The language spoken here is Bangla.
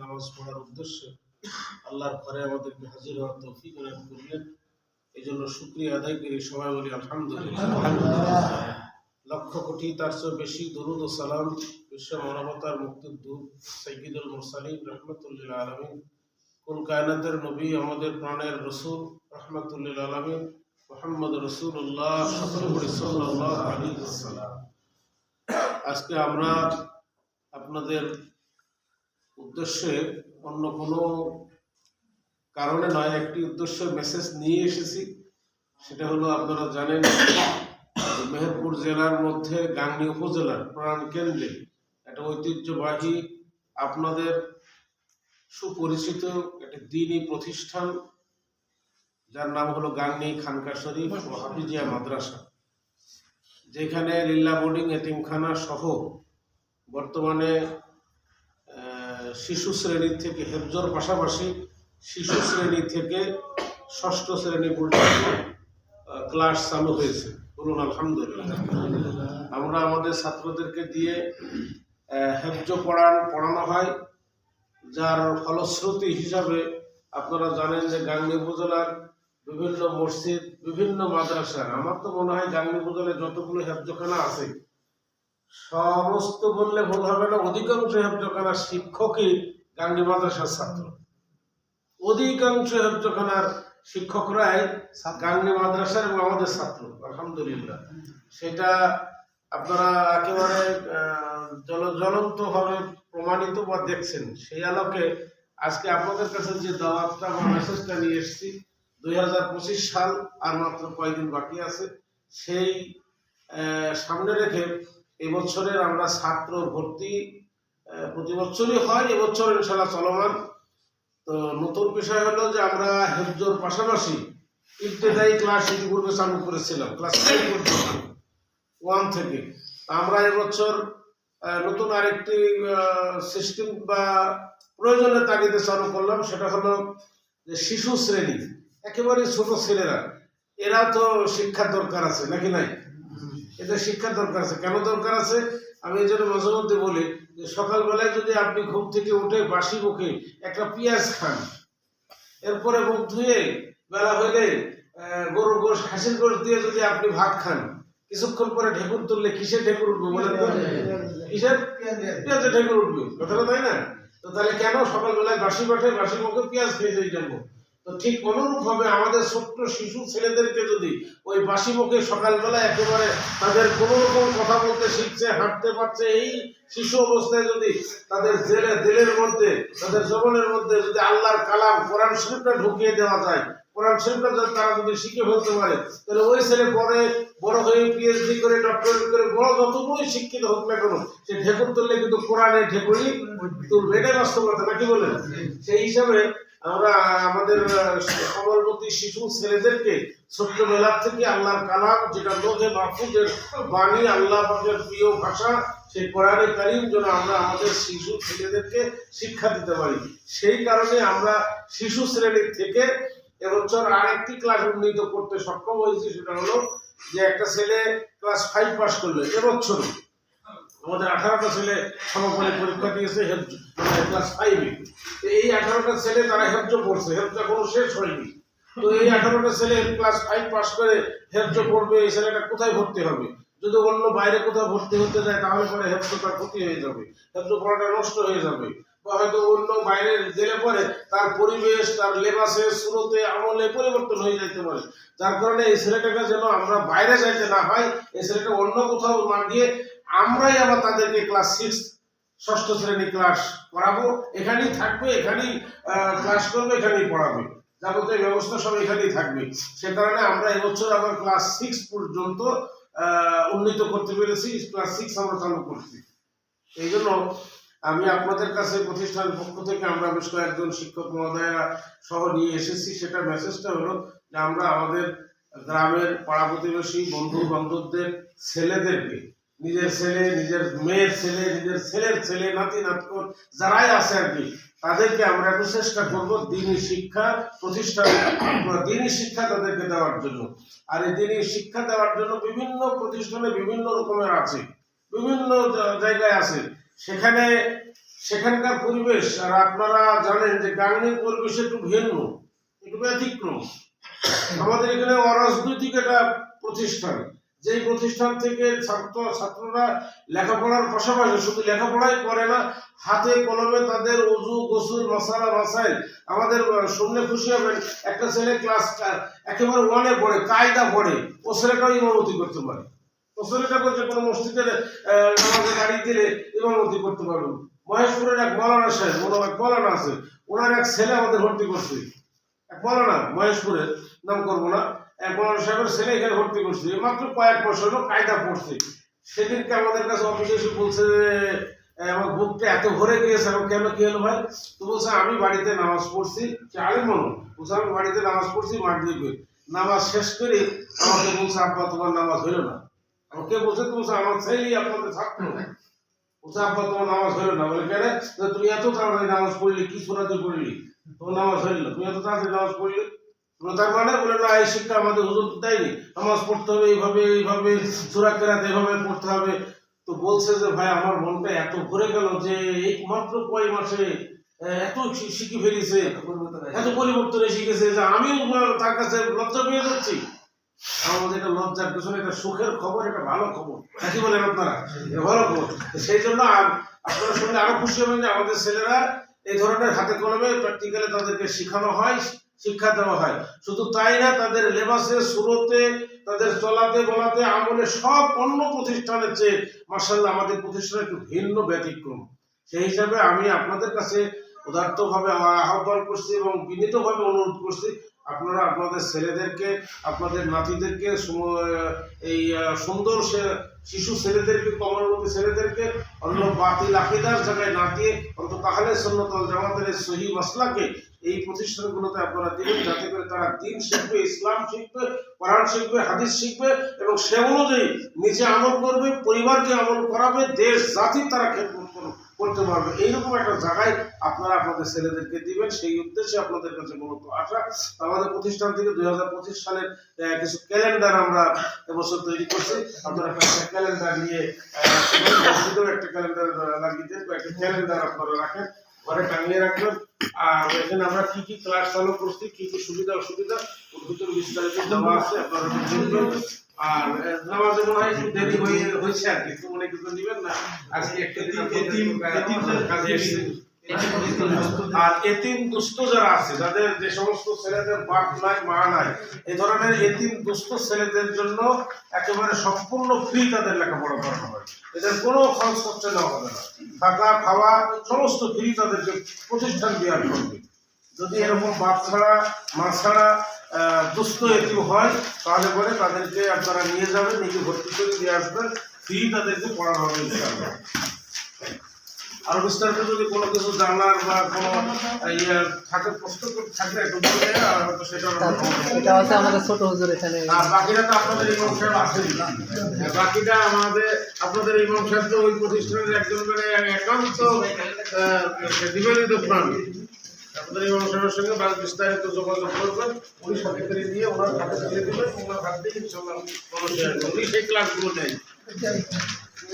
নামাজ পড়ার উদ্দেশ্যে আল্লাহর ঘরে আমাদেরকে হাজির হওয়ার তৌফিক দান করলেন। এই জন্য শুকরিয়া আদায় করি, সবাই বলি আলহামদুলিল্লাহ। লক্ষ কোটি তার চেয়ে বেশি দরুদ ও সালাম বিশ্ব মানবতার মুক্তির দূত সাইয়্যিদুল মুরসালিন রাহমাতুল লিল আলামিন, কুল কায়নাতের নবী, আমাদের প্রাণের রাসূল রাহমাতুল লিল আলামিন মুহাম্মদ রাসূলুল্লাহ সাল্লাল্লাহু আলাইহি ওয়াসাল্লাম। আজকে আমরা আপনাদের উদ্দেশ্যে অন্য কোনো কারণে নয়, একটি উদ্দেশ্য মেসেজ নিয়ে এসেছি। সেটা হলো, আপনারা জানেন মেহেরপুর জেলার মধ্যে গাংনী উপজেলার প্রাণকেন্দ্রে একটা ঐতিহ্যবাহী, আপনাদের সুপরিচিত একটি দ্বীনী প্রতিষ্ঠান, যার নাম হলো গাংনী খানকা শরীফ ও হাফিজিয়া মাদ্রাসা, যেখানে লিল্লা বোর্ডিং এতিমখানা সহ বর্তমানে শিশু শ্রেণী থেকে হেফজর পাশাপাশি শিশু শ্রেণী থেকে ষষ্ঠ শ্রেণী পর্যন্ত ক্লাস চালু হয়েছে। বলুন আলহামদুলিল্লাহ। আমরা আমাদের ছাত্রদেরকে দিয়ে হেফজ পড়ানো হয়, যার ফলশ্রুতি হিসাবে আপনারা জানেন যে গাংনী উপজেলার বিভিন্ন মসজিদ, বিভিন্ন মাদ্রাসা, আমার তো মনে হয় গাংনী উপজেলায় যতগুলো হেফজখানা আছে সমস্ত বললে ভুল হবে না, অধিকাংশ হেফজখানার শিক্ষকই গাংনী মাদ্রাসার ছাত্র। অধিকাংশ হেফজখানার শিক্ষকরাই গাংনী মাদ্রাসার এবং আমাদের ছাত্র, আলহামদুলিল্লাহ। সেটা আপনারা একেবারে জ্বলন্ত ভাবে প্রমাণিত বা দেখছেন। সেই আলোকে আজকে আপনাদের কাছে যে দাওয়াতটা বা মেসেজটা নিয়ে এসেছি, 2025 সাল আর মাত্র কয়েকদিন বাকি আছে, সেই সামনে রেখে এবছরের আমরা ছাত্র ভর্তি প্রতি বছরই হয়, এবছর ইনশাআল্লাহ চলমান। তো নতুন বিষয় হলো যে আমরা হেফজর পাশাপাশি ইবতেদায়ী ক্লাস ইতিপূর্বে চালু করেছিলাম, ক্লাস 1 থেকে। আমরা এবছর নতুন আরেকটি সিস্টেম বা প্রয়োজনের তাগিদে চালু করলাম। সেটা হলো যে শিশু শ্রেণী, একেবারে ছোট ছেলেরা, এরা তো শিক্ষার দরকার আছে নাকি নাই? এদের শিক্ষার দরকার আছে। কেন দরকার আছে? আমি এই জন্য মাঝে মধ্যে বলি যে সকালবেলায় যদি আপনি ঘুম থেকে উঠে বাসি মুখে একটা পেঁয়াজ খান, এরপরে মুখ ধুয়ে বেলা হইলে গরুর গোশ, খাসির গোশ দিয়ে যদি আপনি ভাত খান, কিছুক্ষণ পরে ঢেকুর তুললে কিসের ঢেকুর উঠবে বলেন তো? কিসের? পেঁয়াজের ঢেকুর উঠবে, কথাটা তাই না? তো তাহলে কেন সকালবেলায় বাসি মুখে পেঁয়াজ খেয়ে যাবো? তো ঠিক অনুরূপ ভাবে আমাদের ছোট্ট শিশু ছেলেদেরকে যদি ওই বাসি মুখে সকালবেলা একেবারে তাদের কোনো রকম কথা বলতে শিখছে, হাঁটতে পারছে, এই শিশু অবস্থায় যদি তাদের দিলের মধ্যে, তাদের জবানের মধ্যে যদি আল্লাহর কালাম কোরআন শরীফটা ঢুকিয়ে দেওয়া যায়, কোরআন শরীফটা যদি তারা যদি শিখে ফেলতে পারে, তাহলে ওই ছেলে পরে বড় হয়ে পিএইচডি করে, ডক্টরেট করে, বড় যতগুলোই শিক্ষিত হোক না কেন, সে ঢেকুর তুললে কিন্তু কোরআনের ঢেকুরই তুলবে। এটাই বাস্তবতা, নাকি বলেন? সেই হিসাবে আমরা আমাদের কমলবতী শিশু ছেলেদেরকে ছোট্টবেলার থেকে আল্লাহর কালাম, যেটা লোহে মাহফুজের বাণী, আল্লাহ পাকের প্রিয় ভাষা, সেই কোরআনে কারীম যেন আমরা আমাদের শিশু ছেলেদেরকে শিক্ষা দিতে পারি। সেই কারণে আমরা শিশু শ্রেণীর থেকে এবছর আরেকটি ক্লাস উন্নীত করতে সক্ষম হয়েছি। সেটা হলো যে একটা ছেলে ক্লাস 5 পাস করলো এবছর। আমাদের 18টা ছেলে সমাপনী পরীক্ষা দিয়েছে ক্লাস 5-এ। এই 18টা ছেলে তারা হেফজ পড়ছে, হেফজ এখনো শেষ হয়নি। তো এই 18টা ছেলে ক্লাস 5 পাস করে হেফজ পড়বে, এই ছেলেটা কোথায় ভর্তি হবে? যদি অন্য বাইরে কোথাও ভর্তি হতে যায় তাহলে পরে হেফজ তার ক্ষতি হয়ে যাবে, হেফজ পড়াটা নষ্ট হয়ে যাবে। বা হয়তো অন্য বাইরে গেলে পরে তার পরিবেশ, তার লেবাসে, সুরতে, আমলে পরিবর্তন হয়ে যেতে পারে। যার কারণে এই ছেলেটাকে যেন আমরা বাইরে যাইতে না হয়, এই ছেলেটা অন্য কোথাও না গিয়ে আমরাই আবার তাদেরকে ক্লাস 6 ষষ্ঠ শ্রেণী ক্লাস করাবো, এখানেই থাকবে, এখানেই ক্লাস করবে, এখানেই পড়াবে, যাবতীয় ব্যবস্থা সব এখানেই থাকবে। সে কারণে আমরা এবছর আবার ক্লাস 6 পর্যন্ত উন্নীত করতে পেরেছি, ক্লাস 6 আমরা চালু করছি। এই জন্য আমি আপনাদের কাছে প্রতিষ্ঠানের পক্ষ থেকে আমরা বেশ কয়েকজন শিক্ষক মহোদয়রা সহ নিয়ে এসেছি। সেটা মেসেজটা হলো যে আমরা আমাদের গ্রামের পাড়া প্রতিবেশী বন্ধু বান্ধবদের ছেলেদেরকে, নিজের ছেলে, নিজের মেয়ের ছেলে, নিজের ছেলের ছেলে, নাতি নাতকর যারাই আছে আর কি, তাদেরকে আমরা একটু চেষ্টা করবো দ্বীনী শিক্ষা প্রতিষ্ঠান, দ্বীনী শিক্ষা তাদেরকে দেওয়ার জন্য। আর এই দ্বীনী শিক্ষা দেওয়ার জন্য বিভিন্ন প্রতিষ্ঠানে বিভিন্ন রকমের আছে, বিভিন্ন জায়গায় আছে। সেখানে সেখানকার পরিবেশ, আর আপনারা জানেন যে গাংনীর পরিবেশ একটু ভিন্ন, একটু ব্যতিক্রম। আমাদের এখানে অরাজনৈতিক একটা প্রতিষ্ঠান, যেই প্রতিষ্ঠান থেকে ছাত্ররা লেখাপড়ার পাশাপাশি শুধু লেখাপড়াই করে না, হাতে কলমে তাদের ওযু গোসল মাসালা মাসাইল, আমাদের শুনলে খুশি হবেন, একটা ছেলে ক্লাস একেবারে 1-এ পড়ে, কায়দা পড়ে, ও ছেলেটাও ইমামতি করতে পারে। ও ছেলেটা যে কোনো মসজিদের নামাজে গাড়ি দিলে ইমামতি করতে পারবেন। মহেশপুরের এক মৌলানা সাহেব, এক মৌলানা আছে, ওনার এক ছেলে আমাদের ভর্তি করছে, এক মৌলানা মহেশপুরের, নাম করবো না, এক মৌলানা সাহেবের ছেলে এখানে ভর্তি করছে, মাত্র কয়েক বছর হলো, কায়দা পড়ছে। সেদিনকে আমাদের কাছে অফিসে এসে বলছে আমার বুকটা এত ভরে গিয়েছে। আমার কেন, কি হলো ভাই? তো বলছে আমি বাড়িতে নামাজ পড়ছি, আলেম মনে বলছে আমি বাড়িতে নামাজ পড়ছি, মাগরিবে নামাজ শেষ করে আমাকে বলছে আব্বা তোমার নামাজ হইল না। আমাকে বলছে তো, বলছে আমার ছেলেই আপনাদের ছাত্র, বলছে আব্বা তোমার নামাজ হইল না। বলে কেন? তুমি এত তাড়াতাড়ি নামাজ পড়লি, কি সুরাতে পড়লি, তোমার নামাজ হইল না, তুমি এত তাড়াতাড়ি নামাজ পড়লি। তার মানে বলে না, এই শিক্ষা আমাদের হুজুর দেয়নি, নামাজ পড়তে হবে এইভাবে এইভাবে, সূরা কেরাত এইভাবে পড়তে হবে। তো বলছে যে ভাই আমার মনটা এত ভরে গেল যে এই মাত্র কয় মাসে এত শিখে ফেলেছে, এত পরিবর্তন এসে গেছে যে আমিও তার কাছে লজ্জা পেয়ে যাচ্ছি। আমাদের এটা লজ্জার পেছনে একটা সুখের খবর, এটা ভালো খবর, নাকি বলেন আপনারা? ভালো খবর। সেই জন্য আপনারা শুনলে আরো খুশি হবেন যে আমাদের ছেলেরা এই ধরনের হাতে কলমে প্র্যাকটিক্যালে তাদেরকে শেখানো হয়, শিক্ষা দেওয়া হয়। শুধু তাই না, তাদের লেবাসে, সুরতে, তাদের চলাতে বলাতে, আমলে সব অন্য প্রতিষ্ঠানের চেয়ে মাশাআল্লাহ আমাদের প্রতিষ্ঠান একটু ভিন্ন, ব্যতিক্রম। সেই হিসাবে আমি আপনাদের কাছে উদাত্তভাবে আহ্বান করছি এবং বিনীতভাবে অনুরোধ করছি, আপনারা আপনাদের ছেলেদেরকে, আপনাদের নাতিদেরকে, এই সুন্দর শিশু ছেলেদেরকে, কমলমতি ছেলেদেরকে অন্য বাতিল আকীদার জায়গায় না দিয়ে অন্তত আহলে সুন্নাত ওয়াল জামাতের সহি মাসলাকে এই প্রতিষ্ঠানগুলোতে আপনারা দিবেন, যাতে করে তারা দ্বীন শিখবে, ইসলাম শিখবে, কোরআন শিখবে, হাদিস শিখবে এবং সে অনুযায়ী নিজে আমল করবে, পরিবারকে আমল করাবে, দেশ জাতি তারা খেদমত করতে পারবে। এইরকম একটা জায়গায় আপনারা আপনাদের ছেলেদেরকে দিবেন, সেই উদ্দেশ্যে আপনাদের কাছে মূলত আসা। আমাদের প্রতিষ্ঠান থেকে 2025 সালের কিছু ক্যালেন্ডার আমরা এবছর তৈরি করছি। আপনারা একটা ক্যালেন্ডার নিয়ে একটা ক্যালেন্ডার লাগিয়ে দেন, একটা ক্যালেন্ডার আপনারা রাখেন, ঘরে টাঙিয়ে রাখবেন। আর এখানে আমরা কি কি ক্লাস চালু করছি, কি কি সুবিধা অসুবিধা ওর ভিতরে বিস্তারিত দেওয়া আছে, আপনারা দেখবেন। আর নামাজে মনে হয় একটু দেরি হয়েছে আর কি, মনে কিন্তু নিবেন না, আজকে একটা দিন কাজে এসেছে। আর এতিম দুস্থ যারা আছে, যাদের যে সমস্ত ছেলেদের বাপ নাই, মা নাই, এই ধরনের এতিম দুস্থ ছেলেদের জন্য একেবারে সম্পূর্ণ ফ্রি তাদের লেখাপড়া করানো হয়। এদের কোনো খরচ খরচা নেওয়া হবে না, থাকা খাওয়া সমস্ত ফ্রি তাদেরকে প্রতিষ্ঠান দেওয়া করবে। যদি এরকম বাপ ছাড়া, মা ছাড়া দুস্থ এতিম হয়, তাহলে পরে তাদেরকে আপনারা নিয়ে যাবেন, নিজে ভর্তি করে দিয়ে আসবেন, ফ্রি তাদেরকে পড়ানো হবে ইনশাআল্লাহ। আরো বিস্তারিত যদি কোনো কিছু জানার বা কোনো থাকে, প্রশ্ন থাকলে একটু বলে, আর হয়তো সেটা হচ্ছে আমাদের ছোট হুজুর এখানে। আর বাকিটা তো আপনাদের ইমাম সাহেব আছেন, বাকিটা আমাদের আপনাদের ইমাম সাহেব তো ওই প্রতিষ্ঠানের একজন মানে একান্ত নিবেদিত প্রাণী। আপনাদের ইমাম সাহেবের সঙ্গে বিস্তারিত যোগাযোগ করবেন, উনি সাথে করে দিয়ে ওনার হাতে দিয়ে দেবেন, ওনার হাত দিয়ে ইনশাআল্লাহ উনি সেই ক্লাসগুলো নেয়।